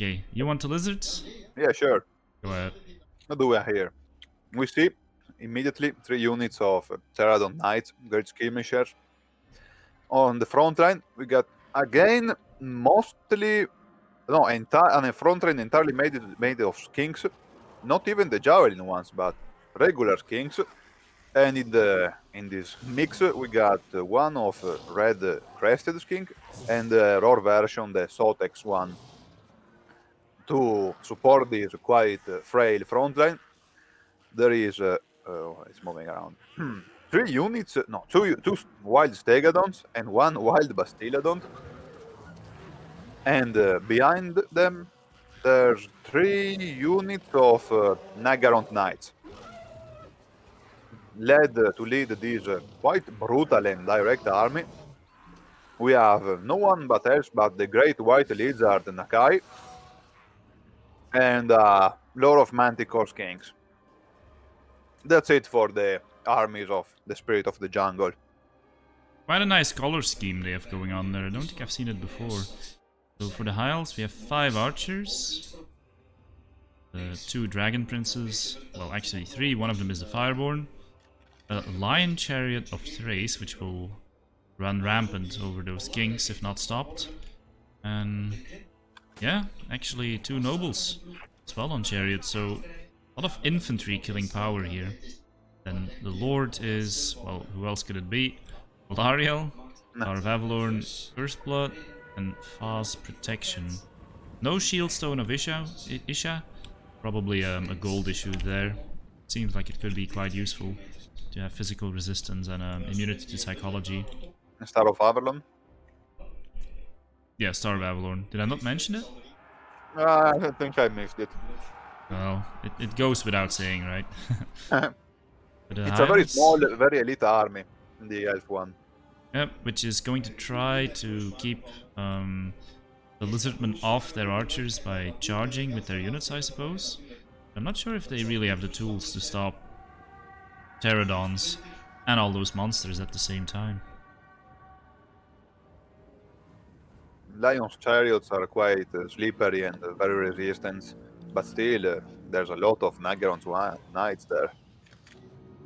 Okay, you want the lizards? Yeah, sure. Go ahead. What do we have here? We see immediately 3 units of Pterodon Knights, Great Skirmishers. On the front line, we got again mostly no entire on a front line entirely made of skinks, not even the javelin ones, but regular skinks. And in this mix, we got one of red crested skink and the raw version, the Sotex one, to support this quite frail front line. There is it's moving around. 3 units, no, two wild Stegadons and one wild Bastiladon. And behind them, there's 3 units of Nagaront Knights. Led to lead this quite brutal and direct army. We have no one but else but the great white lizard Nakai and a lot of Manticore Kings. That's it for the armies of the Spirit of the Jungle. Quite a nice color scheme they have going on there. I don't think I've seen it before. So for the Hyles, we have 5 archers, 2 dragon princes, well actually 3, one of them is the Fireborn, a lion chariot of Thrace, which will run rampant over those kings if not stopped, and yeah, actually 2 nobles as well on chariots, so a lot of infantry killing power here. Then the Lord is, well, who else could it be? Lariel, Tower of Avalorn, First Blood, and Faz Protection. No Shield Stone of Isha. Probably a gold issue there. Seems like it could be quite useful to have physical resistance and immunity to psychology. Star of Avalon. Yeah, Star of Avalorn. Did I not mention it? I think I missed it. Well, it goes without saying, right? It's a very small, very elite army, the elf one. Yep, which is going to try to keep the lizardmen off their archers by charging with their units, I suppose. I'm not sure if they really have the tools to stop pterodons and all those monsters at the same time. Lion's chariots are quite slippery and very resistant, but still, there's a lot of Nagaron's knights there.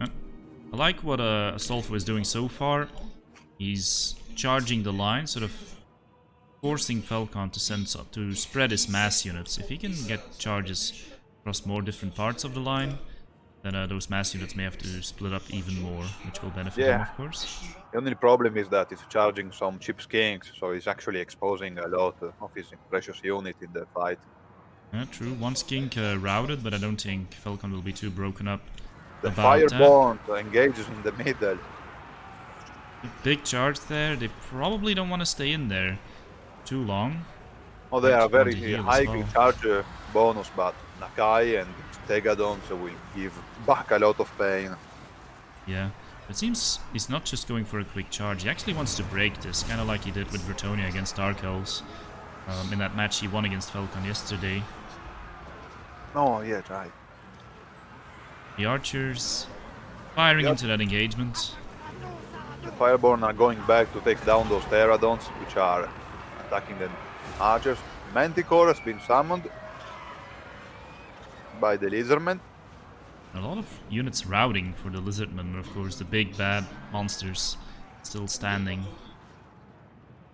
I like what Astolfo is doing so far. He's charging the line, sort of forcing Felkon to spread his mass units. If he can get charges across more different parts of the line, then those mass units may have to split up even more, which will benefit him, of course. The only problem is that he's charging some cheap skinks, so he's actually exposing a lot of his precious unit in the fight. Yeah, true. One skink routed, but I don't think Felkon will be too broken up. The Fireborn engages in the middle. Big charge there. They probably don't want to stay in there too long. Oh, they are very high charge bonus, but Nakai and Stegadons will give back a lot of pain. Yeah, it seems he's not just going for a quick charge. He actually wants to break this, kind of like he did with Bretonnia against Dark Elves in that match he won against Felkon yesterday. Oh, yeah, right. The archers firing into that engagement. The Fireborn are going back to take down those Pterodons, which are attacking the archers. Manticore has been summoned by the Lizardmen. A lot of units routing for the Lizardmen, of course, the big bad monsters still standing.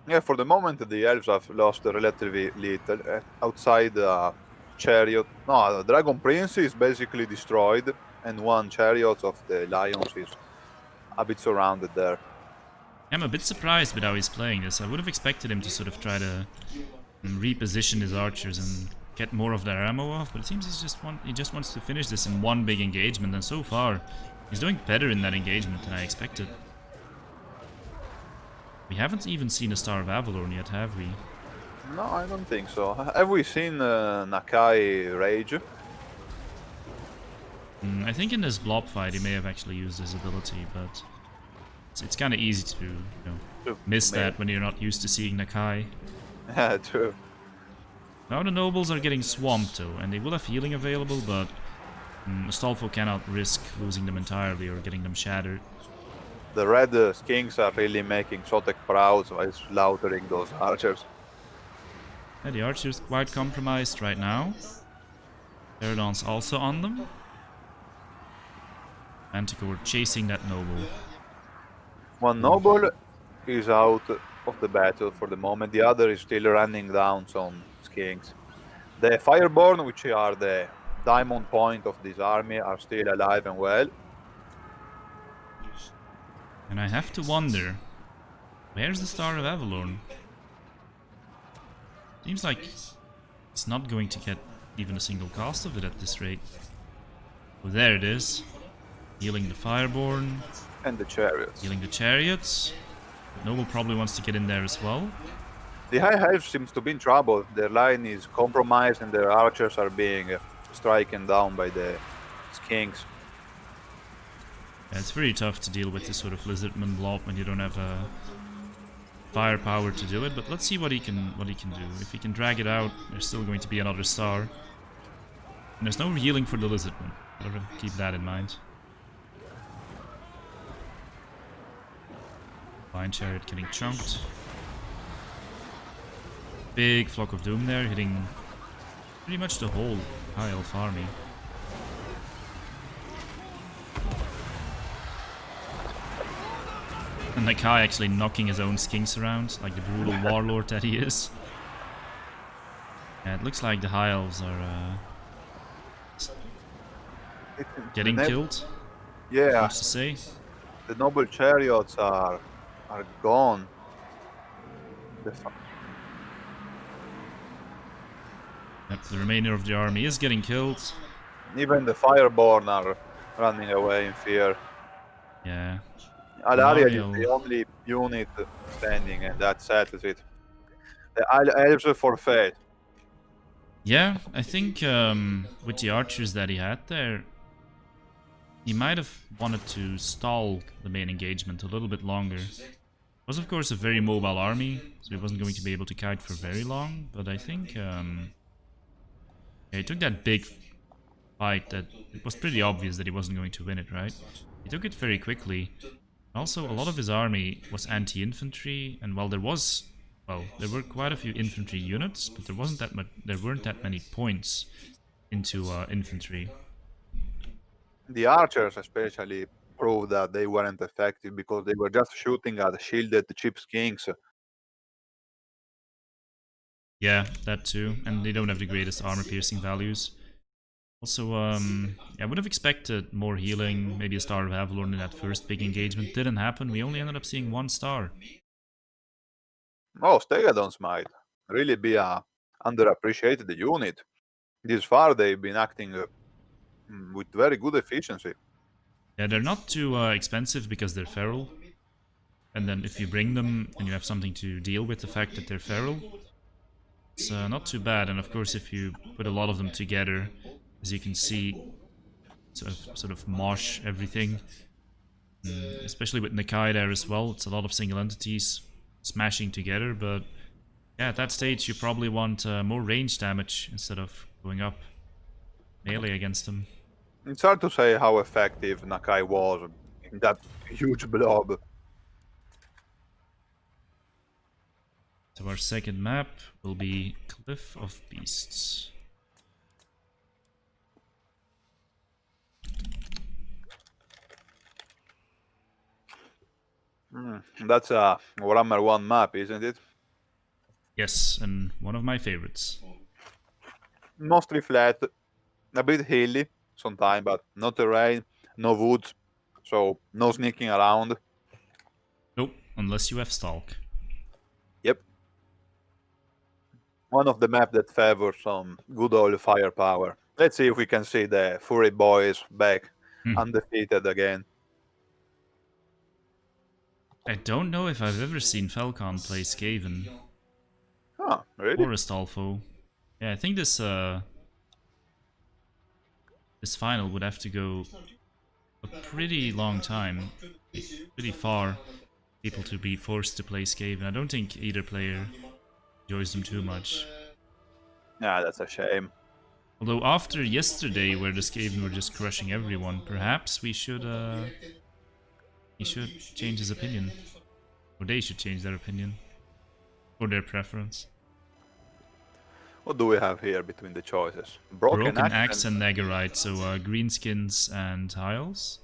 Yeah, for the moment the elves have lost relatively little. Outside the chariot, no, the Dragon Prince is basically destroyed, and one chariot of the Lions is a bit surrounded there. I'm a bit surprised with how he's playing this. I would have expected him to sort of try to reposition his archers and get more of their ammo off, but it seems he just wants to finish this in one big engagement, and so far he's doing better in that engagement than I expected. We haven't even seen a Star of Avalorn yet, have we? No, I don't think so. Have we seen Nakai rage? I think in this blob fight he may have actually used his ability, but it's kind of easy to miss that when you're not used to seeing Nakai. Yeah, true. Now the nobles are getting swamped though, and they will have healing available, but Astolfo cannot risk losing them entirely or getting them shattered. The red skinks are really making Sotek proud by slaughtering those archers. Yeah, the archer's quite compromised right now. Pterodon's also on them. Manticore chasing that noble. One noble is out of the battle for the moment. The other is still running down some skinks. The Fireborn, which are the diamond point of this army, are still alive and well. And I have to wonder, where's the Star of Avalon? Seems like it's not going to get even a single cast of it at this rate. Oh, there it is. Healing the Fireborn. And the chariots. Healing the chariots. Noble probably wants to get in there as well. The High Elves seems to be in trouble. Their line is compromised and their archers are being striken down by the skinks. Yeah, it's very tough to deal with this sort of lizardman blob when you don't have firepower to do it, but let's see what he can do. If he can drag it out, there's still going to be another star. And there's no healing for the lizardman. Gotta keep that in mind. Lion Chariot getting chunked. Big Flock of Doom there, hitting pretty much the whole High Elf army. And Nakai actually knocking his own skinks around, like the brutal warlord that he is. Yeah, it looks like the High Elves are getting killed. Yeah. What's to say? The noble chariots are gone. Yep, the remainder of the army is getting killed. Even the Fireborn are running away in fear. Yeah. Alaria is the only unit standing, and that settles it. The Elves forfeit. Yeah, I think with the archers that he had there, he might have wanted to stall the main engagement a little bit longer. It was of course a very mobile army, so he wasn't going to be able to kite for very long, but I think yeah, he took that big fight that it was pretty obvious that he wasn't going to win it, right? He took it very quickly. Also, a lot of his army was anti-infantry, and while there were quite a few infantry units, but there weren't that many points into infantry. The archers especially proved that they weren't effective because they were just shooting at shielded cheap skinks. Yeah, that too, and they don't have the greatest armor-piercing values. Also, yeah, I would have expected more healing, maybe a Star of Avalon in that first big engagement. Didn't happen, we only ended up seeing one star. Oh, Stegadons might really be a underappreciated unit. This far they've been acting with very good efficiency. Yeah, they're not too expensive because they're feral. And then if you bring them and you have something to deal with the fact that they're feral, it's not too bad. And of course if you put a lot of them together, as you can see, sort of mosh everything. Especially with Nakai there as well, it's a lot of single entities smashing together, but yeah, at that stage you probably want more range damage instead of going up melee against them. It's hard to say how effective Nakai was in that huge blob. So our second map will be Cliff of Beasts. That's a Warhammer 1 map, isn't it? Yes, and one of my favorites. Mostly flat, a bit hilly sometimes, but no terrain, no woods, so no sneaking around. Nope, unless you have Stalk. Yep. One of the maps that favors some good old firepower. Let's see if we can see the Fury Boys back undefeated again. I don't know if I've ever seen Felkon play Skaven. Huh, really? Or Astolfo. Yeah, I think this final would have to go a pretty long time. Pretty far. People to be forced to play Skaven. I don't think either player enjoys them too much. Yeah, that's a shame. Although after yesterday, where the Skaven were just crushing everyone, perhaps he should change his opinion. Or they should change their opinion. Or their preference. What do we have here between the choices? Broken Broken Axe Axe and and Netherite, so greenskins and tiles.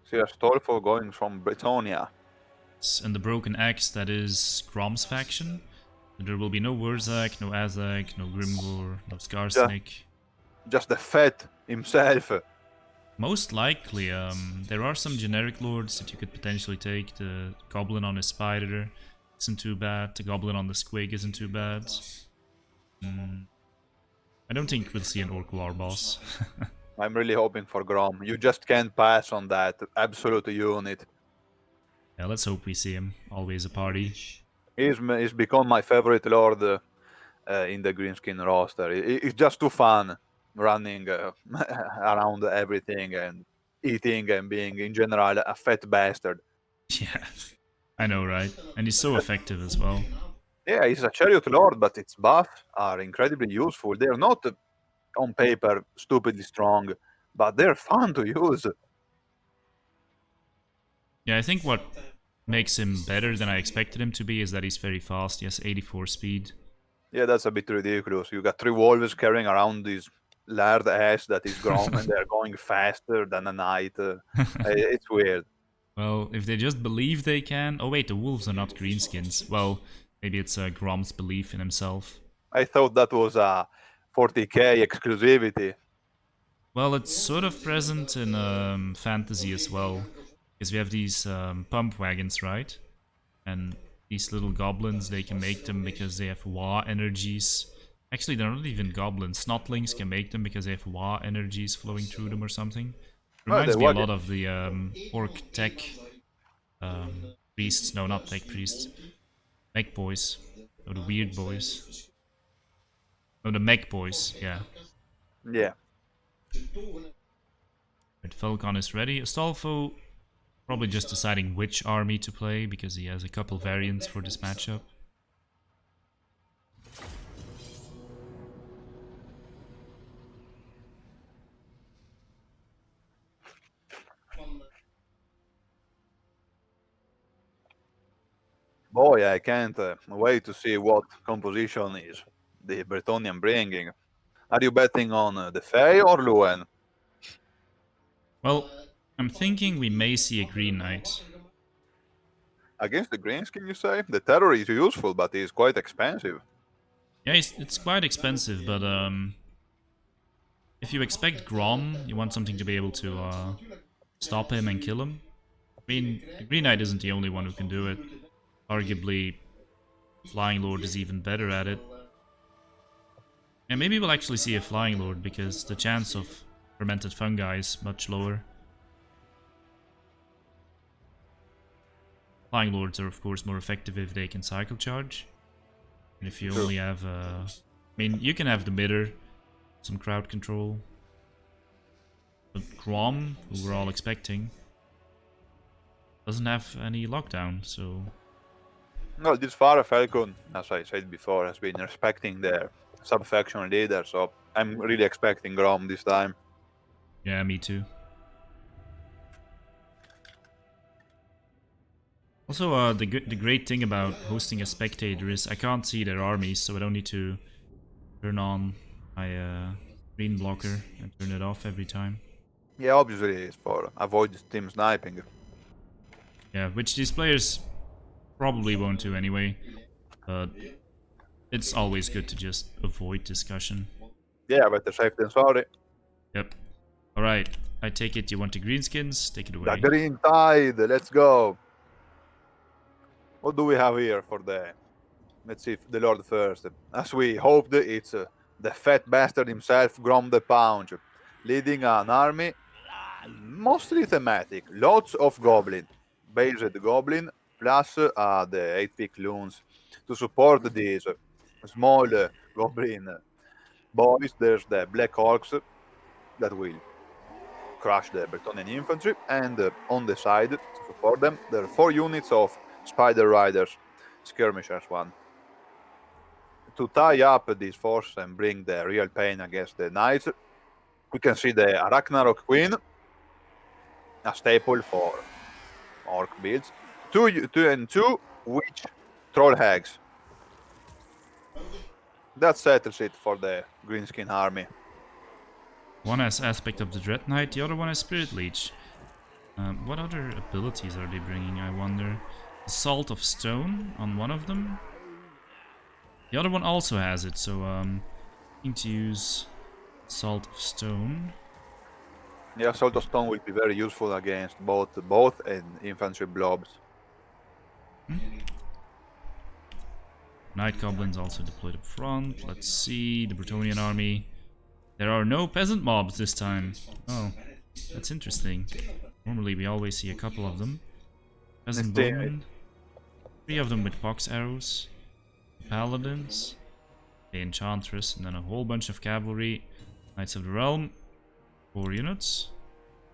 see Astolfo going from Bretonia. And the Broken Axe, that is Grom's faction. There will be no Wurzak, no Azak, no Grimgor, no Skarsnik. Just the Fett himself. Most likely, there are some generic lords that you could potentially take. The Goblin on his Spider isn't too bad. The Goblin on the Squig isn't too bad. I don't think we'll see an Orc boss. I'm really hoping for Grom. You just can't pass on that absolute unit. Yeah, let's hope we see him. Always a party. He's become my favorite lord in the Greenskin roster. It's just too fun running around everything and eating and being, in general, a fat bastard. Yeah, I know, right? And he's so effective as well. Yeah, he's a chariot lord, but its buffs are incredibly useful. They're not, on paper, stupidly strong, but they're fun to use. Yeah, I think what makes him better than I expected him to be is that he's very fast. He has 84 speed. Yeah, that's a bit ridiculous. You got 3 wolves carrying around this large ass that is Grom, and they're going faster than a knight. It's weird. Well, if they just believe they can... Oh wait, the wolves are not greenskins. Well, maybe it's Grom's belief in himself. I thought that was a 40k exclusivity. Well, it's sort of present in fantasy as well. Because we have these pump wagons, right? And these little goblins, they can make them because they have Wa energies. Actually, they're not even goblins. Snotlings can make them because they have Wa energies flowing through them or something. Reminds me a lot of the orc tech priests. No, not tech priests. Mech boys. Or the weird boys. No, the mech boys, yeah. Yeah. But Felkon is ready. Astolfo probably just deciding which army to play because he has a couple variants for this matchup. Boy, I can't wait to see what composition is the Bretonian bringing. Are you betting on the Fae or Luen? Well, I'm thinking we may see a Green Knight. Against the Greenskin, you say? The Terror is useful, but it's quite expensive. Yeah, it's quite expensive, but if you expect Grom, you want something to be able to stop him and kill him. I mean, the Green Knight isn't the only one who can do it. Arguably, Flying Lord is even better at it. And maybe we'll actually see a Flying Lord, because the chance of fermented fungi is much lower. Flying Lords are of course more effective if they can cycle charge. And if you only have I mean, you can have the mitter, some crowd control. But Grom, who we're all expecting, doesn't have any lockdown, so... No, this far Felkon, as I said before, has been respecting their sub-faction leader, so I'm really expecting Grom this time. Yeah, me too. Also, the great thing about hosting a spectator is I can't see their armies, so I don't need to turn on my green blocker and turn it off every time. Yeah, obviously it's for avoid team sniping. Yeah, which these players probably won't do anyway, but it's always good to just avoid discussion. Yeah, better safe than sorry. Yep. Alright, I take it you want the greenskins? Take it away. The Green Tide, let's go. What do we have here for the... Let's see the Lord first. As we hoped, it's the fat bastard himself, Grom the Pounce, leading an army, mostly thematic. Lots of goblin, based goblin, plus the 8-pick loons to support these small goblin boys. There's the Black Orcs that will crush the Bretonian infantry, and on the side, to support them, there are 4 units of Spider Riders, skirmishers one. To tie up this force and bring the real pain against the knights, we can see the Arachnarok Queen, a staple for orc builds. 2 witch troll hags. That settles it for the Greenskin army. One has aspect of the Dread Knight, the other one has Spirit Leech. What other abilities are they bringing, I wonder? Salt of Stone on one of them. The other one also has it, so I think to use Salt of Stone. Yeah, Salt of Stone will be very useful against both and infantry blobs. Night Goblins also deployed up front. Let's see, the Bretonnian army. There are no peasant mobs this time. Oh, that's interesting. Normally we always see a couple of them. Peasant bowmen. 3 of them with pox arrows. Paladins. The Enchantress, and then a whole bunch of cavalry. Knights of the Realm. 4 units.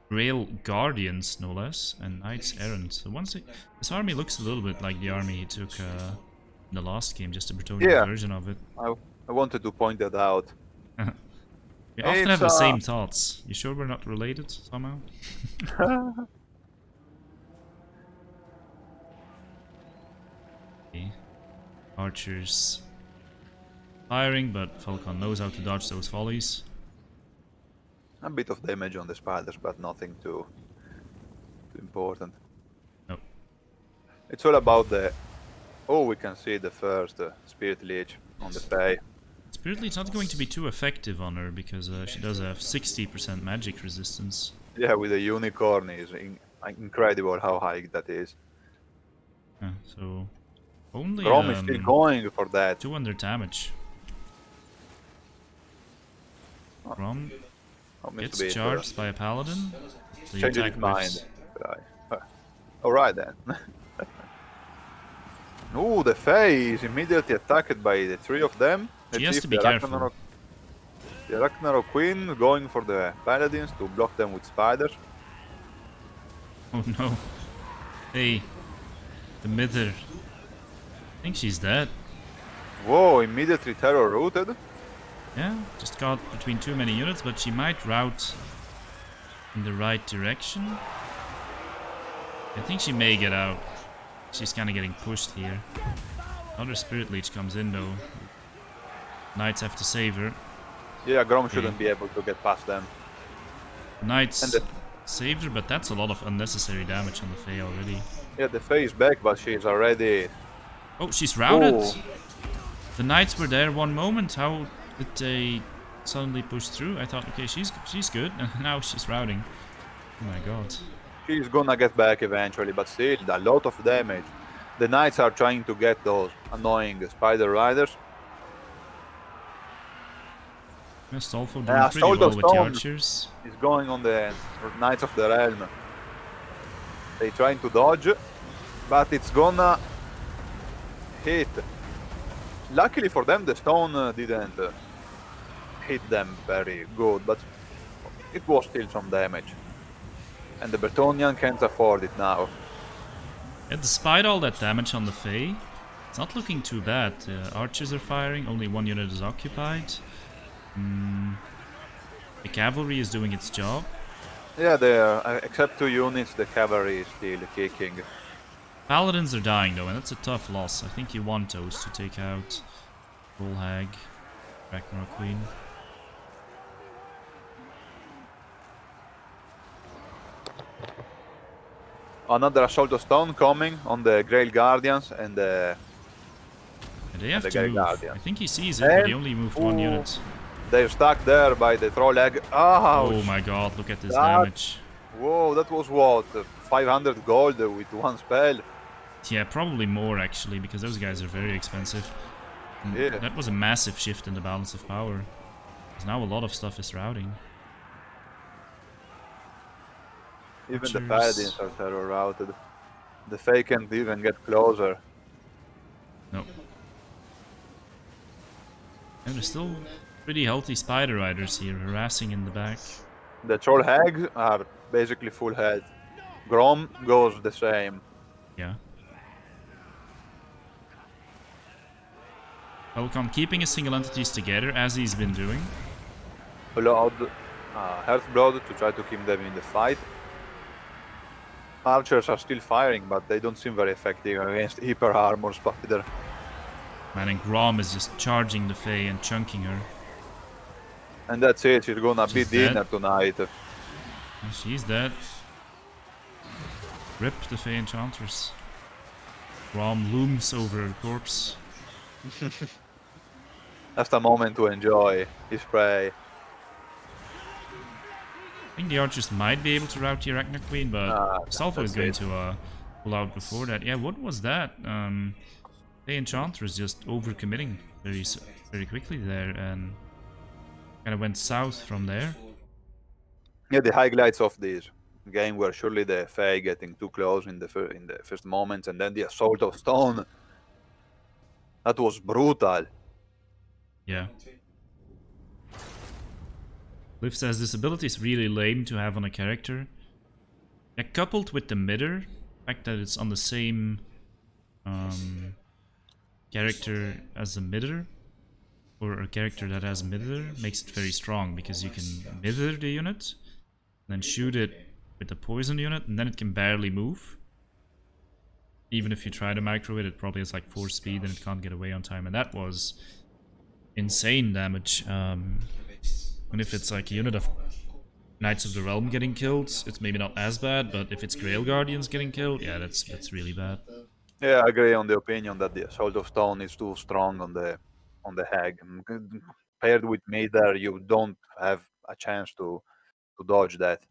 Grail Guardians, no less. And Knights Errant. So this army looks a little bit like the army he took in the last game, just a Bretonnian version of it. I wanted to point that out. We often have the same thoughts. You sure we're not related somehow? Okay. Archers firing, but Felkon knows how to dodge those volleys. A bit of damage on the spiders, but nothing too important. Nope. It's all about the... Oh, we can see the first Spirit Leech on the Fae. Spirit Leech's not going to be too effective on her because she does have 60% magic resistance. Yeah, with the unicorn is incredible how high that is. Yeah, so only Grom is still going for that. 200 damage. Grom gets charged by a paladin. So you Changes attack his mind. with... Alright then. Ooh, the Fae is immediately attacked by the 3 of them. She has to be careful. The Ragnarok Queen going for the Paladins to block them with spiders. Oh no. Hey, the Mither. I think she's dead. Whoa, immediately terror rooted. Yeah, just got between too many units, but she might route in the right direction. I think she may get out. She's kind of getting pushed here. Another Spirit Leech comes in though. Knights have to save her. Yeah, Grom shouldn't be able to get past them. Knights saved her, but that's a lot of unnecessary damage on the Fae already. Yeah, the Fae is back, but she's already... Oh, she's routed! Oh. The Knights were there one moment. How did they suddenly push through? I thought, okay, she's good, and now she's routing. Oh my god. She's gonna get back eventually, but still, a lot of damage. The Knights are trying to get those annoying Spider Riders. Astolfo doing pretty well with the archers. Is going on the Knights of the Realm. They trying to dodge, but it's gonna hit. Luckily for them, the stone didn't hit them very good, but it was still some damage. And the Bretonnian can't afford it now. Yeah, despite all that damage on the Fae, it's not looking too bad. Archers are firing, only 1 unit is occupied. The cavalry is doing its job. Yeah, except 2 units, the cavalry is still kicking. Paladins are dying though, and that's a tough loss. I think you want those to take out Bull Hag, Ragnarok Queen. Another Assault of Stone coming on the Grail Guardians and the... They have to move. I think he sees it, but he only moved 1 unit. They're stuck there by the Troll Egg. Ouch. Oh my god, look at this damage. Whoa, that was what? 500 gold with 1 spell? Yeah, probably more actually, because those guys are very expensive. Yeah. That was a massive shift in the balance of power. Because now a lot of stuff is routing. Even the Paladins are terror routed. The Fae can't even get closer. No. And there's still pretty healthy Spider Riders here, harassing in the back. The Troll Hags are basically full health. Grom goes the same. Yeah. Felkon keeping his single entities together, as he's been doing. Blood, Hearthblood to try to keep them in the fight. Archers are still firing, but they don't seem very effective against Hyper Armor Spider. Man, and Grom is just charging the Fae and chunking her. And that's it, she's gonna She's be dinner dead. tonight. And she's dead. Rip the Fae Enchantress. Grom looms over her corpse. Just a moment to enjoy his prey. I think the archers might be able to rout the Arachna Queen, but Astolfo is That's going it. to pull out before that. Yeah, what was that? The Enchantress just overcommitting very quickly there and kind of went south from there. Yeah, the highlights of this game were surely the Fae getting too close in the first moments, and then the assault of stone. That was brutal. Yeah. Cliff says this ability is really lame to have on a character. Yeah, coupled with the mitter, the fact that it's on the same character as a mitter, or a character that has mitter, makes it very strong because you can mitter the unit, and then shoot it with the poison unit, and then it can barely move. Even if you try to micro it, it probably has like 4 speed and it can't get away on time, and that was insane damage. And if it's like a unit of Knights of the Realm getting killed, it's maybe not as bad, but if it's Grail Guardians getting killed, yeah, that's really bad. Yeah, I agree on the opinion that the assault of stone is too strong on the hag. Paired with Mitre, you don't have a chance to dodge that.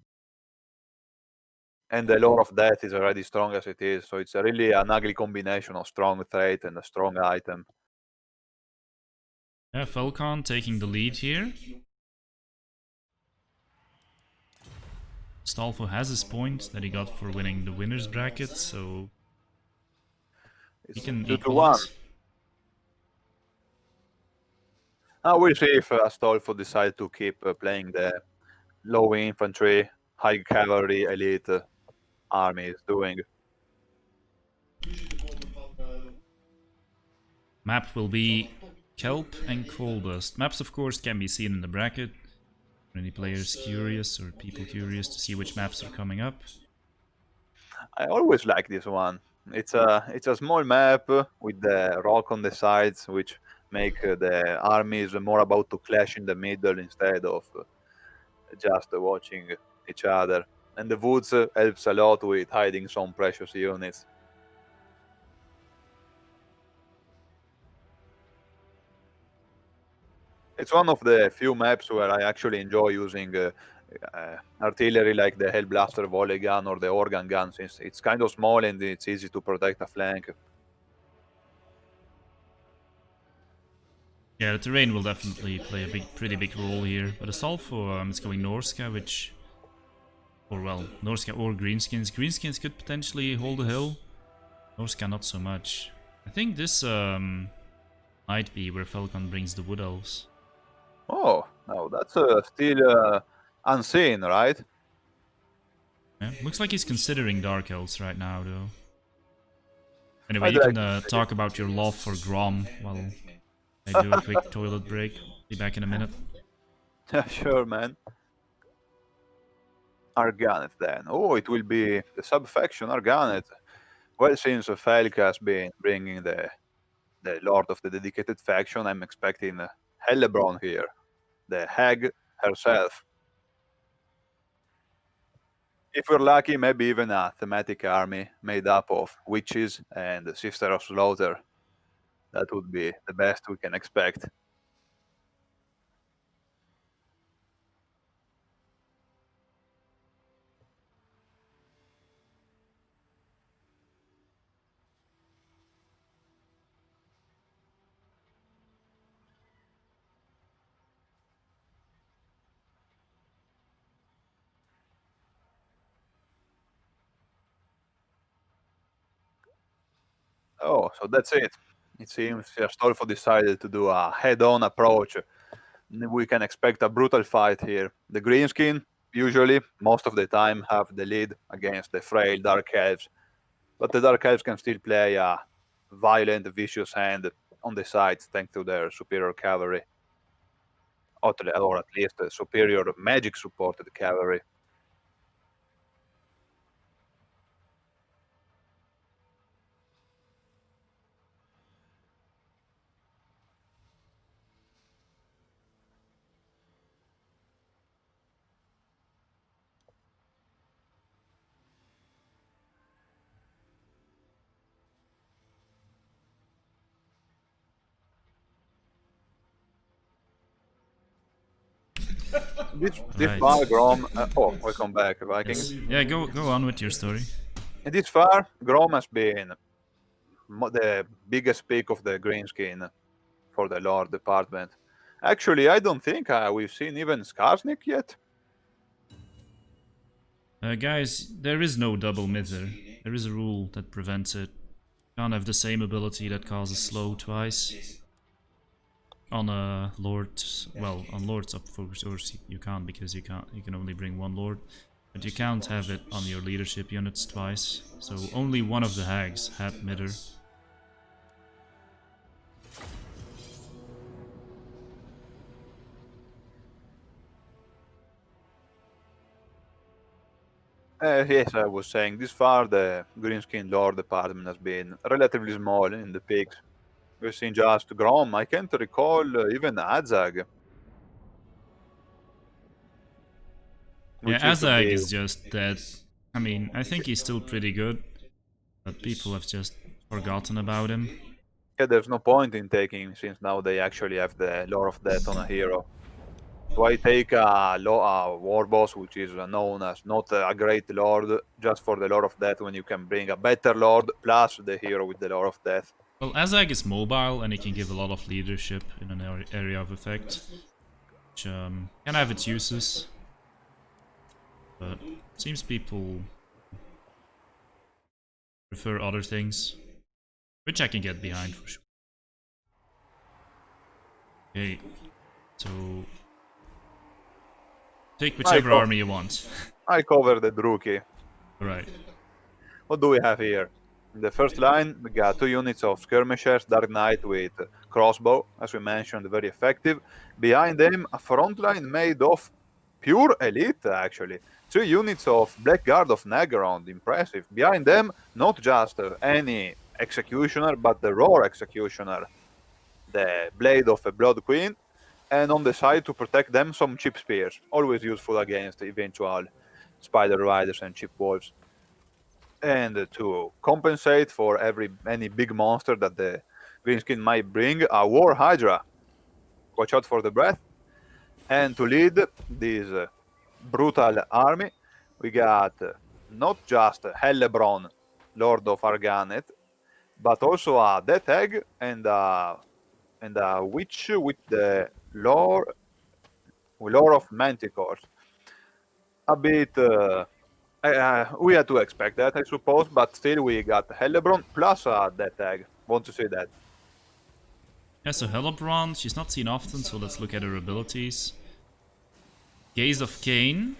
And the lore of death is already strong as it is, so it's really an ugly combination of strong trait and a strong item. Yeah, Felkon taking the lead here. Astolfo has his point that he got for winning the winner's bracket, so he It's can 2-1. equalize. We'll see if Astolfo decides to keep playing the low infantry, high cavalry, elite army is doing. Map will be Kelp and Coal Dust. Maps, of course, can be seen in the bracket. For any players curious or people curious to see which maps are coming up. I always like this one. It's a small map with the rock on the sides, which make the armies more about to clash in the middle instead of just watching each other. And the woods helps a lot with hiding some precious units. It's one of the few maps where I actually enjoy using artillery like the Hellblaster volley gun or the organ gun, since it's kind of small and it's easy to protect a flank. Yeah, the terrain will definitely play a pretty big role here. But Astolfo is going Norska, which... Or well, Norska or Greenskins. Greenskins could potentially hold the hill. Norska not so much. I think this might be where Felkon brings the Wood Elves. Oh, no, that's still unseen, right? Yeah, looks like he's considering Dark Elves right now, though. Anyway, I'd you like can to see. talk about your love for Grom while I do a quick toilet break. Be back in a minute. Yeah, sure, man. Arganet then. Oh, it will be the sub-faction Arganet. Well, since Felk has been bringing the Lord of the Dedicated Faction, I'm expecting Hellebron here, the hag herself. If we're lucky, maybe even a thematic army made up of witches and the Sister of Slaughter. That would be the best we can expect. Oh, so that's it. It seems Astolfo decided to do a head-on approach. We can expect a brutal fight here. The Greenskin, usually, most of the time, have the lead against the frail Dark Elves, but the Dark Elves can still play a violent, vicious hand on the sides thanks to their superior cavalry, or at least superior magic-supported cavalry. This Right. far, Grom. Oh, welcome back, Vikings. Yes. Yeah, go on with your story. This far, Grom has been the biggest pick of the greenskin for the lore department. Actually, I don't think we've seen even Skarsnik yet. Guys, there is no double mither. There is a rule that prevents it. You can't have the same ability that causes slow twice. On a lord, well, on lords up for resource you can't, because you can only bring one lord. But you can't have it on your leadership units twice. So only one of the hags had mither. Yes, I was saying this far the greenskin lore department has been relatively small in the picks. We've seen just Grom. I can't recall even Azag. Yeah, Which used to Azag be. is just dead. I mean, I think he's still pretty good, but people have just forgotten about him. Yeah, there's no point in taking since now they actually have the lore of death on a hero. Why take a war boss which is known as not a great lord just for the lore of death when you can bring a better lord plus the hero with the lore of death? Well, Azag is mobile and he can give a lot of leadership in an area of effect, which can have its uses. But seems people prefer other things, which I can get behind for sure. Okay, so take whichever army you want. I cover the Druki. Alright. What do we have here? In the first line, we got 2 units of skirmishers, Dark Knight with crossbow, as we mentioned, very effective. Behind them, a front line made of pure elite, actually. 3 units of Blackguard of Nagaron, impressive. Behind them, not just any executioner, but the raw executioner, the Blade of a Blood Queen. And on the side, to protect them, some chip spears, always useful against eventual spider riders and chip wolves. And to compensate for any big monster that the greenskin might bring, a war hydra. Watch out for the breath. And to lead this brutal army, we got not just Hellebron, Lord of Arganet, but also a Death Egg and a witch with the lore of Manticores. A bit. We had to expect that, I suppose, but still we got Hellebron plus a Death Egg. Want to see that? Yeah, so Hellebron, she's not seen often, so let's look at her abilities. Gaze of Cain.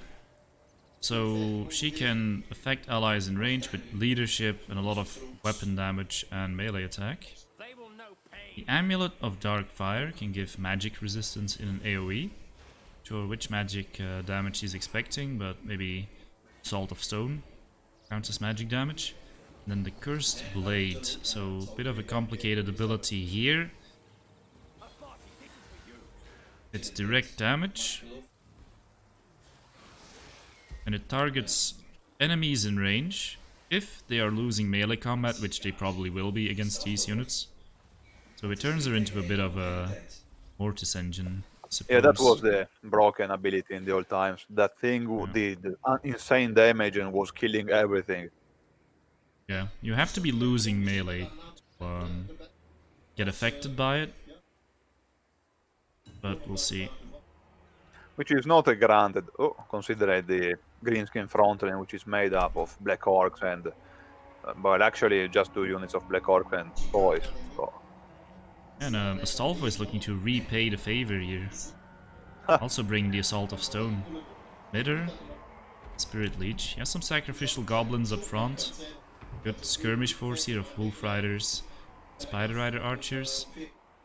So she can affect allies in range with leadership and a lot of weapon damage and melee attack. The Amulet of Dark Fire can give magic resistance in an AoE. Sure which magic damage she's expecting, but maybe Salt of Stone counts as magic damage. And then the Cursed Blade, so a bit of a complicated ability here. It's direct damage. And it targets enemies in range if they are losing melee combat, which they probably will be against these units. So it turns her into a bit of a Mortis engine, I suppose. Yeah, that was the broken ability in the old times. That thing did insane damage and was killing everything. Yeah, you have to be losing melee to get affected by it. But we'll see. Which is not a granted, considering the greenskin frontline, which is made up of Black Orcs and, well, actually just 2 units of Black Orc and boys. So. And Astolfo is looking to repay the favor here. Also bring the Assault of Stone. Mitter, Spirit Leech. He has some sacrificial goblins up front. Good skirmish force here of Wolf Riders, Spider Rider Archers.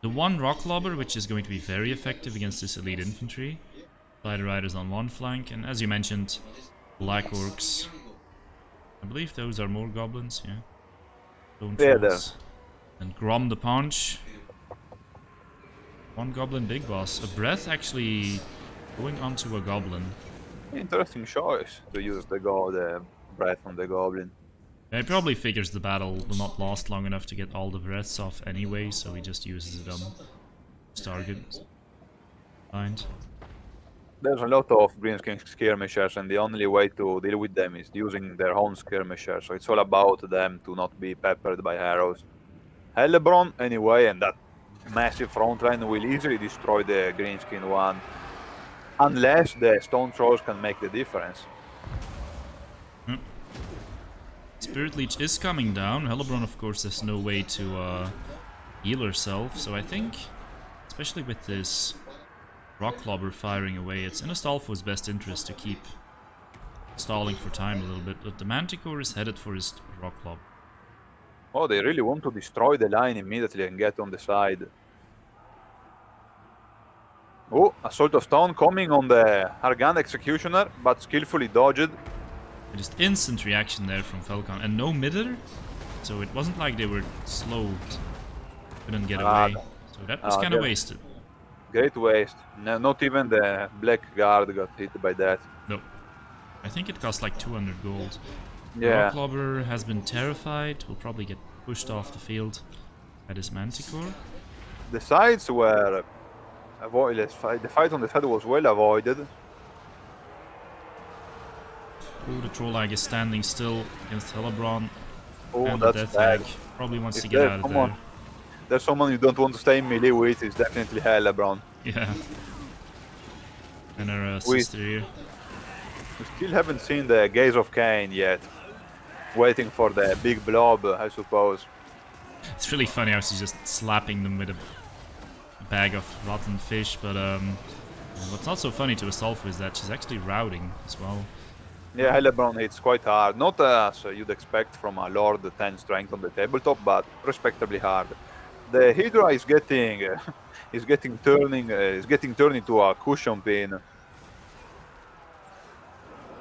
The one Rock Lobber, which is going to be very effective against this elite infantry. Spider Riders on one flank, and as you mentioned, Black Orcs. I believe those are more goblins, yeah. Stone Trolls. And Grom the Paunch. One goblin big boss. A breath actually going onto a goblin. Interesting choice to use the breath from the goblin. Yeah, he probably figures the battle will not last long enough to get all the breaths off anyway, so he just uses it on his target. Find. There's a lot of Greenskin skirmishers, and the only way to deal with them is using their own skirmishers. So it's all about them to not be peppered by arrows. Hellebron, anyway, and that massive front line will easily destroy the Greenskin one, unless the Stone Trolls can make the difference. Spirit Leech is coming down. Hellebron, of course, has no way to heal herself, so I think, especially with this Rock Clobber firing away, it's in Astolfo's best interest to keep stalling for time a little bit, but the Manticore is headed for his Rock Clobber. Oh, they really want to destroy the line immediately and get on the side. Oh, Assault of Stone coming on the Argand Executioner, but skillfully dodged. Just instant reaction there from Felkon, and no midder, so it wasn't like they were slowed, couldn't get away, so that was kind of wasted. Great waste. No, not even the Black Guard got hit by that. No. I think it cost like 200 gold. Yeah. Rockclobber has been terrified, will probably get pushed off the field by this Manticore. The sides were avoided. The fight on the side was well avoided. Oh, the Trollag is standing still against Hellebron. Oh, and the that's Death bad. Hag probably wants to get There's out of someone, there. there's someone you don't want to stay in melee with, is definitely Hellebron. Yeah. And her sister here. We still haven't seen the Gaze of Cain yet. Waiting for the big blob, I suppose. It's really funny how she's just slapping them with a bag of rotten fish, but what's not so funny to Astolfo is that she's actually routing as well. Yeah, Hellebron hits quite hard. Not as you'd expect from a Lord 10 strength on the tabletop, but respectably hard. The Hydra is getting turned into a cushion pin.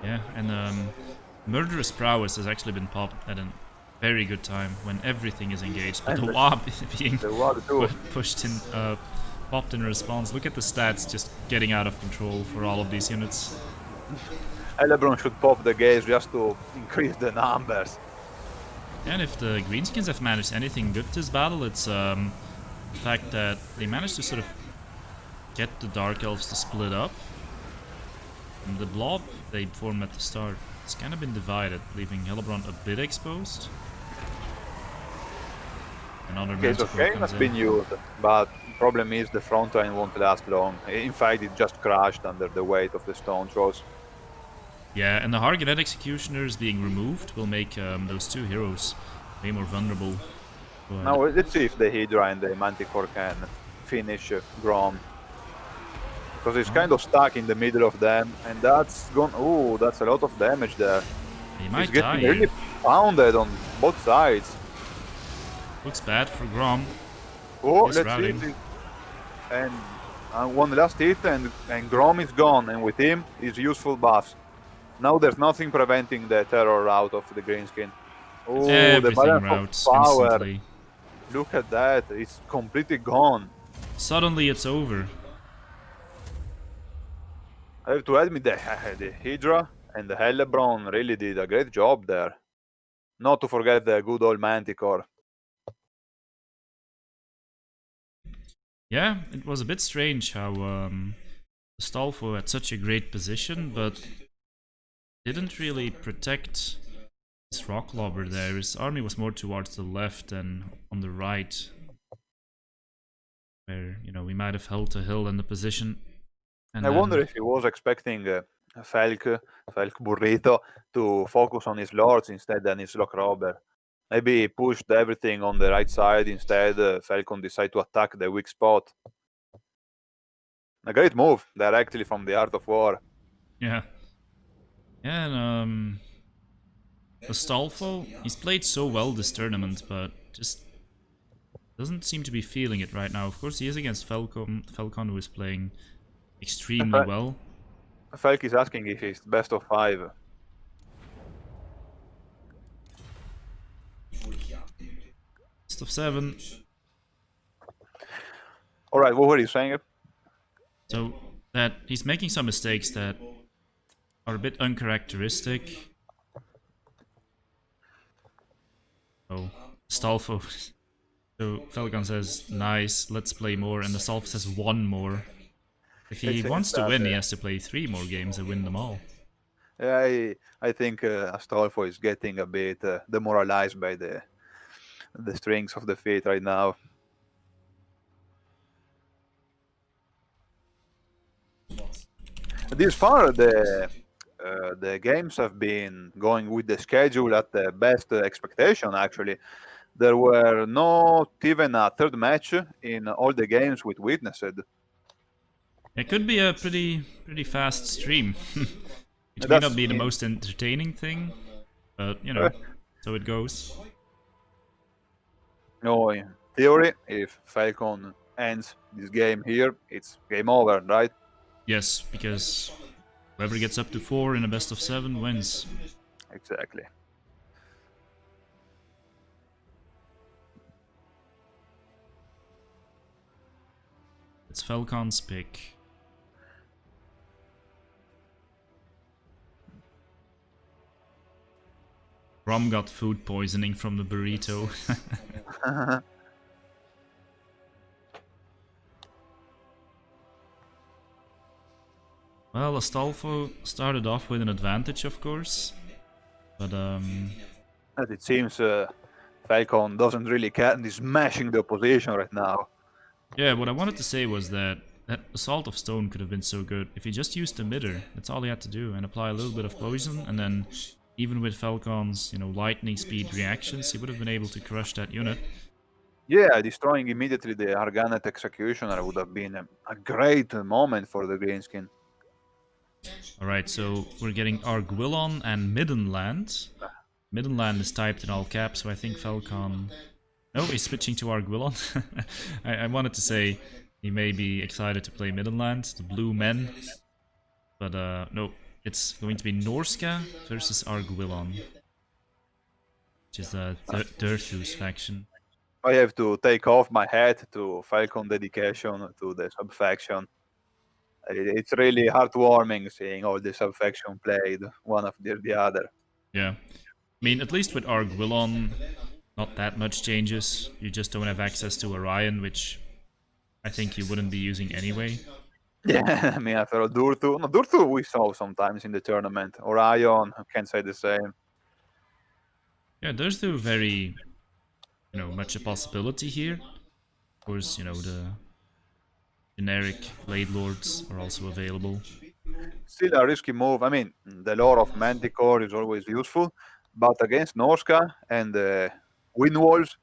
Yeah, and Murderous Prowess has actually been popped at a very good time when everything is engaged, but the Wob is being pushed in, popped in response. Look at the stats just getting out of control for all of these units. Hellebron should pop the Gaze just to increase the numbers. And if the Greenskins have managed anything good this battle, it's the fact that they managed to sort of get the Dark Elves to split up. And the blob they formed at the start, it's kind of been divided, leaving Hellebron a bit exposed. Another Gaze of Cain has been used, but the problem is the front line won't last long. In fact, it just crashed under the weight of the Stone Trolls. Yeah, and the Harganet Executioners being removed will make those two heroes way more vulnerable. Now let's see if the Hydra and the Manticore can finish Grom. Because he's kind of stuck in the middle of them, and that's gone. Oh, that's a lot of damage there. He might He's getting die. really pounded on both sides. Looks bad for Grom. Oh, He's let's routing. see. And one last hit, and Grom is gone, and with him, his useful buffs. Now there's nothing preventing the terror out of the Greenskin. Oh, the Everything balance routes of power. instantly. Look at that, it's completely gone. Suddenly it's over. I have to admit that the Hydra and the Hellebron really did a great job there. Not to forget the good old Manticore. Yeah, it was a bit strange how Astolfo had such a great position, but didn't really protect his rock lobber there. His army was more towards the left than on the right, where, you know, we might have held a hill in the position. And I wonder if he was expecting Felk Burrito to focus on his lords instead than his lock robber. Maybe he pushed everything on the right side instead. Felkon decided to attack the weak spot. A great move, directly from the Art of War. Yeah. Yeah, and Astolfo, he's played so well this tournament, but just doesn't seem to be feeling it right now. Of course, he is against Felkon, who is playing extremely well. Felk is asking if he's best of 5. Best of 7. Alright, what were you saying? So, that he's making some mistakes that are a bit uncharacteristic. Oh, Astolfo. So Felkon says, nice, let's play more, and Astolfo says 1 more. If he wants to win, he has to play 3 more games and win them all. I think Astolfo is getting a bit demoralized by the strings of the fate right now. This far, the games have been going with the schedule at the best expectation. Actually, there were not even a third match in all the games with witnessed. It could be a pretty fast stream, which may That's not be the most entertaining thing, but you know, so it goes. No, in theory, if Felkon ends this game here, it's game over, right? Yes, because whoever gets up to 4 in a best of 7 wins. Exactly. It's Felkon's pick. Rom got food poisoning from the burrito. Well, Astolfo started off with an advantage, of course, but As it seems, Felkon doesn't really care and is smashing the opposition right now. yeah, what I wanted to say was that Assault of Stone could have been so good if he just used the emitter. That's all he had to do, and apply a little bit of poison, and then even with Felkon's, you know, lightning speed reactions, he would have been able to crush that unit. Yeah, destroying immediately the Arganet Executioner would have been a great moment for the Greenskin. Alright, so we're getting Arguillon and Middenland. Middenland is typed in all caps, so I think Felkon... No, he's switching to Arguillon. I wanted to say he may be excited to play Middenland, the blue men. But no, it's going to be Norska versus Arguillon, which is the Durthus faction. I have to take off my hat to Falcon dedication to the sub-faction. It's really heartwarming seeing all the sub-faction played one after the other. Yeah. I mean, at least with Arguillon, not that much changes. You just don't have access to Orion, which I think you wouldn't be using anyway. Yeah, I mean, after Durthu, no, Durthu we saw sometimes in the tournament. Orion, I can't say the same. Yeah, there's the very, you know, much a possibility here. Of course, you know, the generic Blade Lords are also available. Still a risky move. I mean, the lore of Manticore is always useful, but against Norska and Wind Wolves,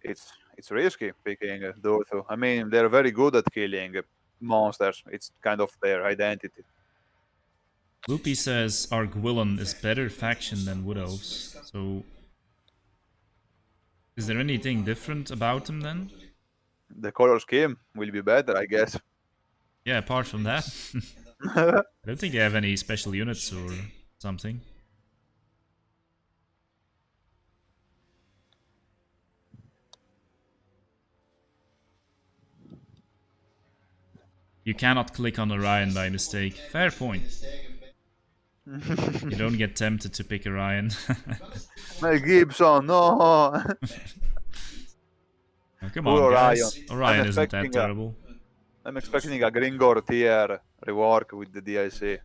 it's risky picking Durthu. I mean, they're very good at killing monsters. It's kind of their identity. Loopy says Arguillon is better faction than Wood Elves, so... Is there anything different about them then? The color scheme will be better, I guess. Yeah, apart from that. I don't think they have any special units or something. You cannot click on Orion by mistake. Fair point. You don't get tempted to pick Orion. Mel Gibson, no! Oh, come on, guys. Orion I'm isn't that terrible. I'm expecting a Gringor tier rework with the DLC.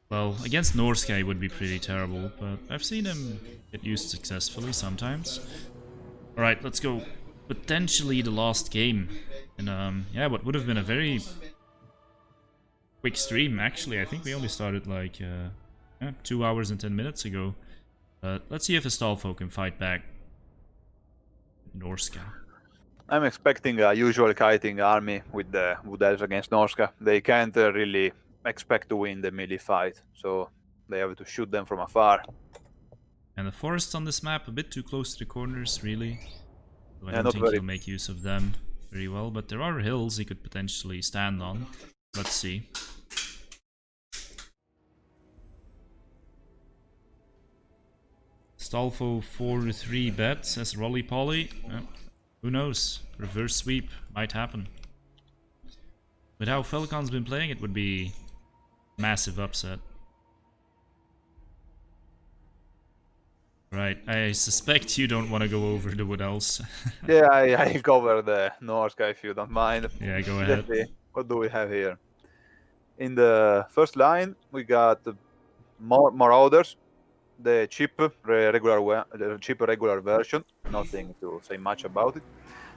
Well, against Norska would be pretty terrible, but I've seen him get used successfully sometimes. Alright, let's go. Potentially the last game. And yeah, what would have been a very quick stream, actually. I think we only started like 2 hours and 10 minutes ago. Let's see if Astolfo can fight back Norska. I'm expecting a usual kiting army with the Wood Elves against Norska. They can't really expect to win the melee fight, so they have to shoot them from afar. And the forests on this map a bit too close to the corners, really. So I Yeah, don't think very... he'll make use of them very well, but there are hills he could potentially stand on. Let's see. Astolfo 4-3 bet, says Rolly Polly. Who knows? Reverse sweep might happen. With how Felkon's been playing, it would be massive upset. Right, I suspect you don't want to go over the Wood Elves. Yeah, I cover the Norska if you don't mind. Yeah, go ahead. What do we have here? In the first line, we got Marauders, the cheap regular version. Nothing to say much about it.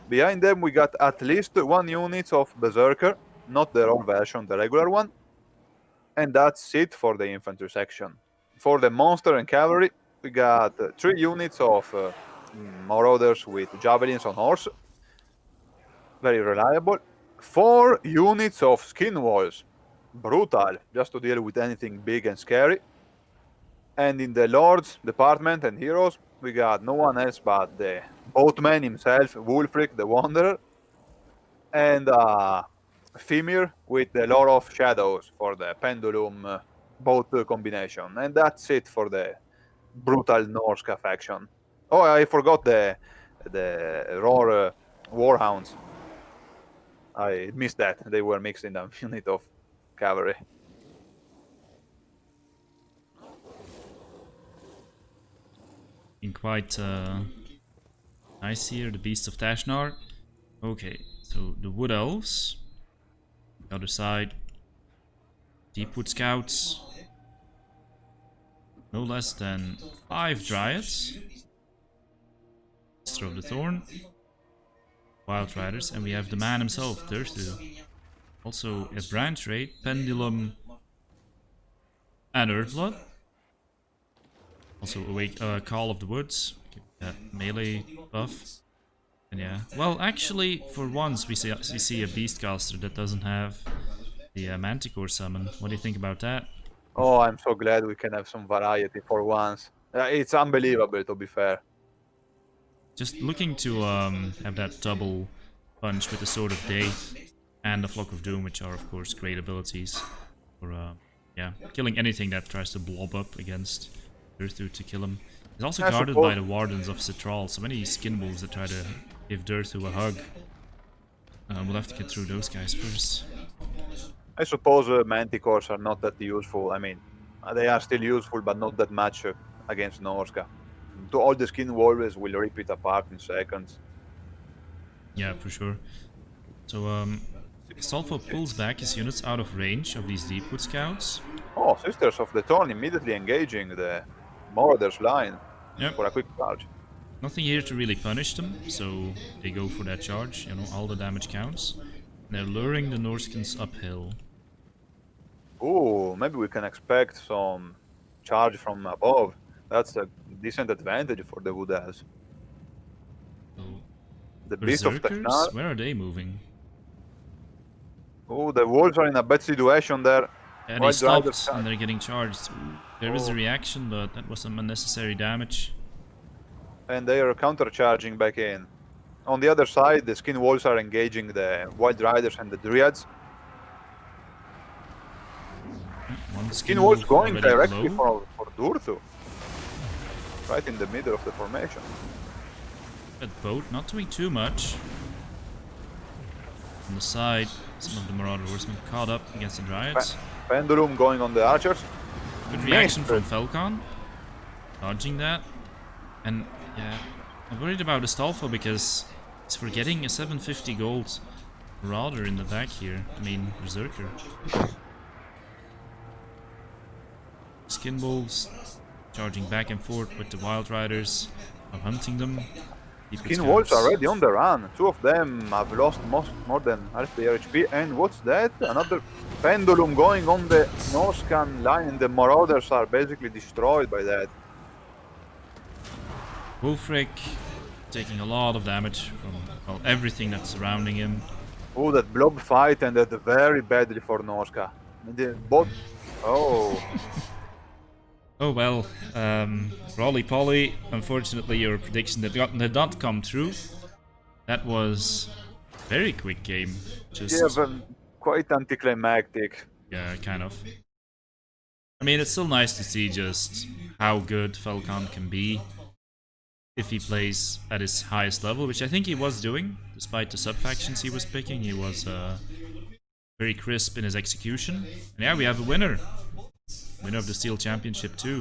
Behind them, we got at least 1 unit of Berserker, not the raw version, the regular one. And that's it for the infantry section. For the monster and cavalry, we got 3 units of Marauders with javelins on horse. Very reliable. 4 units of skin walls. Brutal, just to deal with anything big and scary. And in the Lords department and heroes, we got no one else but the boatman himself, Wulfric the Wanderer, and Fimir with the Lord of Shadows for the pendulum boat combination. And that's it for the brutal Norska faction. Oh, I forgot the raw Warhounds. I missed that. They were mixed in a unit of cavalry. Being quite nice here, the Beast of Tashnar. Okay, so the Wood Elves. The other side, Deepwood Scouts. No less than 5 Dryads. Throw the Thorn. Wild Riders, and we have the man himself, Durthu. Also a branch raid, Pendulum, and Earthblood. Also Call of the Woods, give that melee buff. And yeah, well, actually, for once we see a Beastcaster that doesn't have the Manticore summon. What do you think about that? Oh, I'm so glad we can have some variety for once. It's unbelievable, to be fair. Just looking to have that double punch with the Sword of Death and the Flock of Doom, which are of course great abilities for yeah, killing anything that tries to blob up against Durthu to kill him. He's also guarded by the Wardens of Citral, so many skin wolves that try to give Durthu a hug. We'll have to get through those guys first. I suppose Manticores are not that useful. I mean, they are still useful, but not that much against Norska. All the skin wolves will rip it apart in seconds. Yeah, for sure. So, Astolfo pulls back his units out of range of these Deepwood Scouts. Oh, Sisters of the Thorn immediately engaging the Marauders line for a quick charge. Nothing here to really punish them, so they go for that charge. You know, all the damage counts. And they're luring the Norskins uphill. Oh, maybe we can expect some charge from above. That's a decent advantage for the Wood Elves. So, the Beast of Tashnar. Where are they moving? Oh, the wolves are in a bad situation there. Yeah, they stopped and they're getting charged. There is a reaction, but that was some unnecessary damage. And they are countercharging back in. On the other side, the skin wolves are engaging the Wild Riders and the Dryads. One skin wolves going directly for Durthu. Right in the middle of the formation. That boat not doing too much. On the side, some of the Marauder horsemen caught up against the Dryads. Pendulum going on the archers. Good reaction from Felkon. Dodging that. And yeah, I'm worried about Astolfo because he's forgetting a 750 gold Marauder in the back here. I mean, Berserker. Skin wolves charging back and forth with the Wild Riders, hunting them. Skin wolves are already on the run. 2 of them have lost more than half their HP. And what's that? Another pendulum going on the Norscan line, and the Marauders are basically destroyed by that. Wulfric taking a lot of damage from everything that's surrounding him. Oh, that blob fight ended very badly for Norska. Oh. Oh well, Rolly Polly, unfortunately your prediction did not come true. That was a very quick game. Yeah, but quite anticlimactic. Yeah, kind of. I mean, it's still nice to see just how good Felkon can be if he plays at his highest level, which I think he was doing, despite the sub-factions he was picking. He was very crisp in his execution. And yeah, we have a winner. Winner of the Steel Championship too.